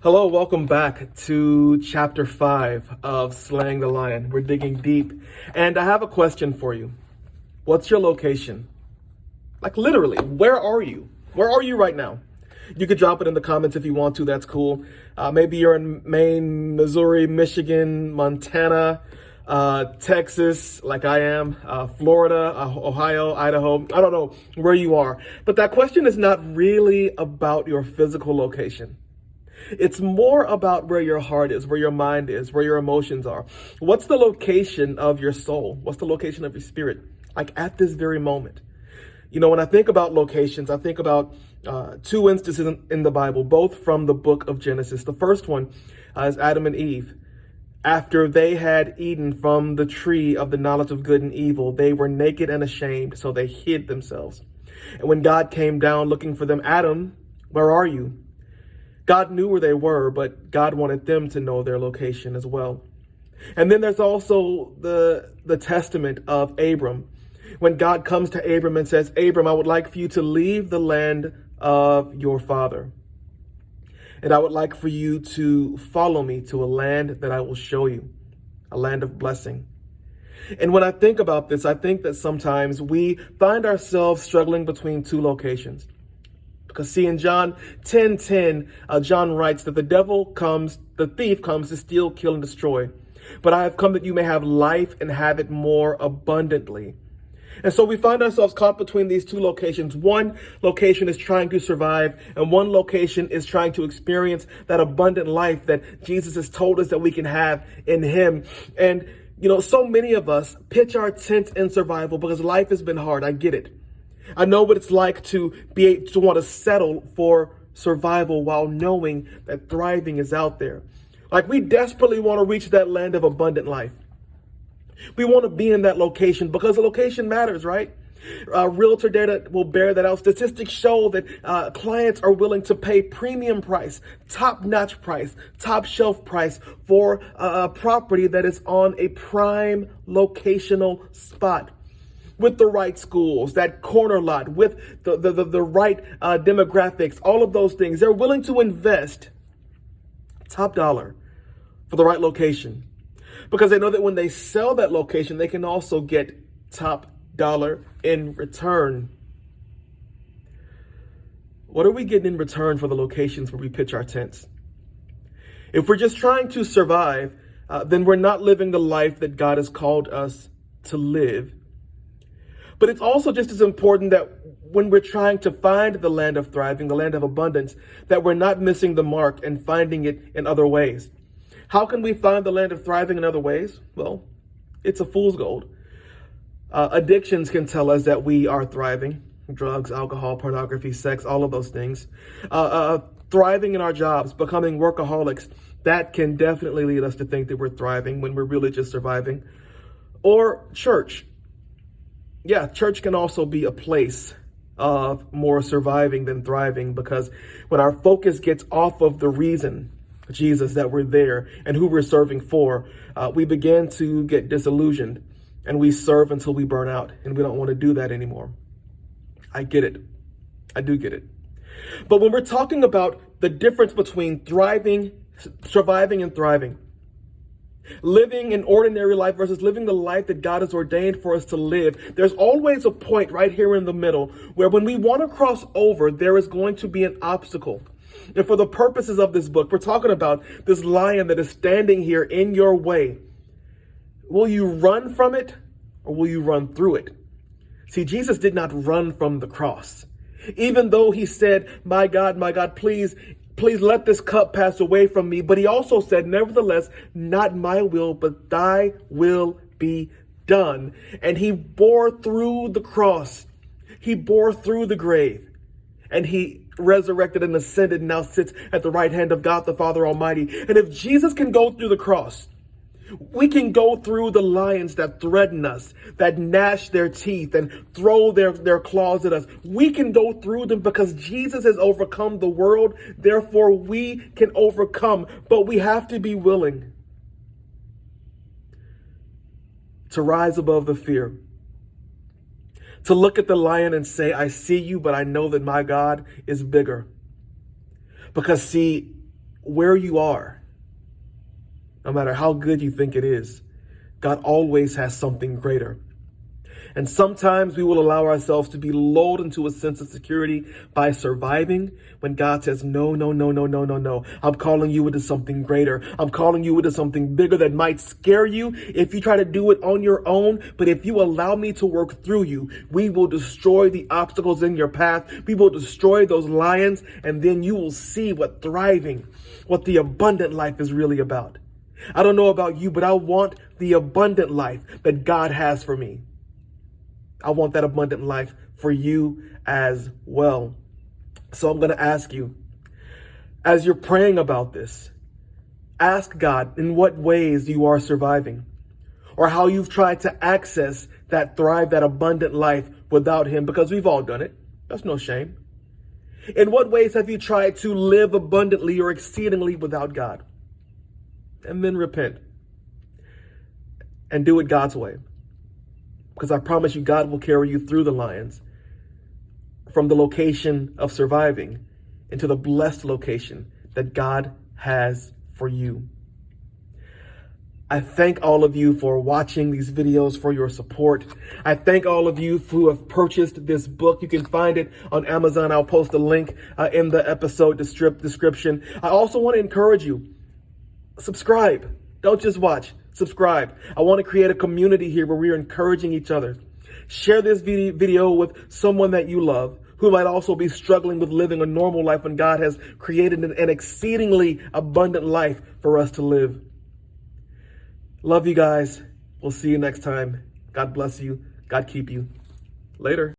Hello, welcome back to chapter 5 of Slaying the Lion. We're digging deep, and I have a question for you. What's your location? Like literally, where are you? Where are you right now? You could drop it in the comments if you want to, that's cool. Maybe you're in Maine, Missouri, Michigan, Montana, Texas, like I am, Florida, Ohio, Idaho. I don't know where you are. But that question is not really about your physical location. It's more about where your heart is, where your mind is, where your emotions are. What's the location of your soul? What's the location of your spirit? Like at this very moment. You know, when I think about locations, I think about two instances in the Bible, both from the book of Genesis. The first one is Adam and Eve. After they had eaten from the tree of the knowledge of good and evil, they were naked and ashamed, so they hid themselves. And when God came down looking for them, Adam, where are you? God knew where they were, but God wanted them to know their location as well. And then there's also the testament of Abram. When God comes to Abram and says, Abram, I would like for you to leave the land of your father. And I would like for you to follow me to a land that I will show you, a land of blessing. And when I think about this, I think that sometimes we find ourselves struggling between two locations. Because see, in John 10:10, John writes that the thief comes to steal, kill, and destroy. But I have come that you may have life and have it more abundantly. And so we find ourselves caught between these two locations. One location is trying to survive, and one location is trying to experience that abundant life that Jesus has told us that we can have in him. And, you know, so many of us pitch our tent in survival because life has been hard. I get it. I know what it's like to want to settle for survival while knowing that thriving is out there. Like we desperately want to reach that land of abundant life. We want to be in that location because the location matters, right? Realtor data will bear that out. Statistics show that clients are willing to pay premium price, top-notch price, top shelf price for a property that is on a prime locational spot. With the right schools, that corner lot, with the right demographics, all of those things. They're willing to invest top dollar for the right location because they know that when they sell that location, they can also get top dollar in return. What are we getting in return for the locations where we pitch our tents? If we're just trying to survive, then we're not living the life that God has called us to live. But it's also just as important that when we're trying to find the land of thriving, the land of abundance, that we're not missing the mark and finding it in other ways. How can we find the land of thriving in other ways? Well, it's a fool's gold. Addictions can tell us that we are thriving. Drugs, alcohol, pornography, sex, all of those things. Thriving in our jobs, becoming workaholics, that can definitely lead us to think that we're thriving when we're really just surviving. Or church. Yeah, church can also be a place of more surviving than thriving because when our focus gets off of the reason, Jesus, that we're there and who we're serving for, we begin to get disillusioned and we serve until we burn out and we don't want to do that anymore. I get it. I do get it. But when we're talking about the difference between surviving and thriving, living an ordinary life versus living the life that God has ordained for us to live, there's always a point right here in the middle where when we want to cross over, there is going to be an obstacle. And for the purposes of this book, we're talking about this lion that is standing here in your way. Will you run from it or will you run through it? See, Jesus did not run from the cross. Even though he said, my God, please let this cup pass away from me. But he also said, nevertheless, not my will, but thy will be done. And he bore through the cross. He bore through the grave. And he resurrected and ascended and now sits at the right hand of God the Father Almighty. And if Jesus can go through the cross, we can go through the lions that threaten us, that gnash their teeth and throw their claws at us. We can go through them because Jesus has overcome the world. Therefore, we can overcome. But we have to be willing to rise above the fear, to look at the lion and say, I see you, but I know that my God is bigger. Because see, where you are, no matter how good you think it is, God always has something greater. And sometimes we will allow ourselves to be lulled into a sense of security by surviving when God says, no, no, no, no, no, no, no. I'm calling you into something greater. I'm calling you into something bigger that might scare you if you try to do it on your own. But if you allow me to work through you, we will destroy the obstacles in your path. We will destroy those lions, and then you will see what the abundant life is really about. I don't know about you, but I want the abundant life that God has for me. I want that abundant life for you as well. So I'm going to ask you, as you're praying about this, ask God in what ways you are surviving, or how you've tried to access that abundant life without Him, because we've all done it. That's no shame. In what ways have you tried to live abundantly or exceedingly without God? And then repent and do it God's way. Because I promise you, God will carry you through the lions, from the location of surviving into the blessed location that God has for you. I thank all of you for watching these videos, for your support. I thank all of you who have purchased this book. You can find it on Amazon. I'll post a link in the episode description. I also want to encourage you, subscribe. Don't just watch. Subscribe. I want to create a community here where we're encouraging each other. Share this video with someone that you love who might also be struggling with living a normal life when God has created an exceedingly abundant life for us to live. Love you guys. We'll see you next time. God bless you. God keep you. Later.